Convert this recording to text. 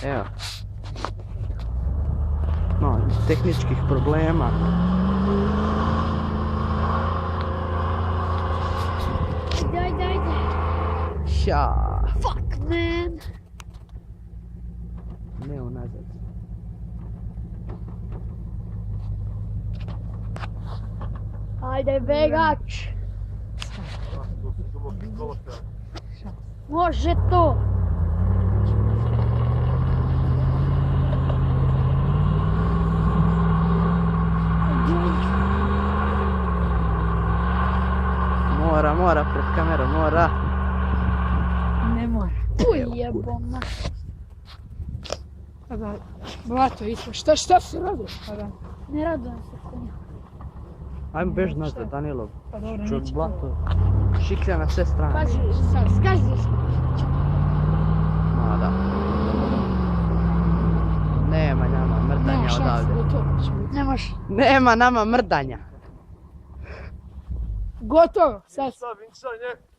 Evo. No, tehničkih problema. Ajde. Ša. Fuck, man. Ne unazad. Ajde, begač. Može to. Mora pred kamerom, mora. Ne mora. Uj, jeboma. Pa da, blato išlo. Šta se radi? Pa da. Ne radujem se konja. Ajmo bež nazad, Danilo. Pa dobro, Čut neće. blato. Šiklja na sve strane. Pazi, sad, skazi. Ma da. Nema nama mrdanja Nema šanse odavde. da to će biti. Nemaš. Nema nama mrdanja. Gotovo, sad. Sad, vinčanje.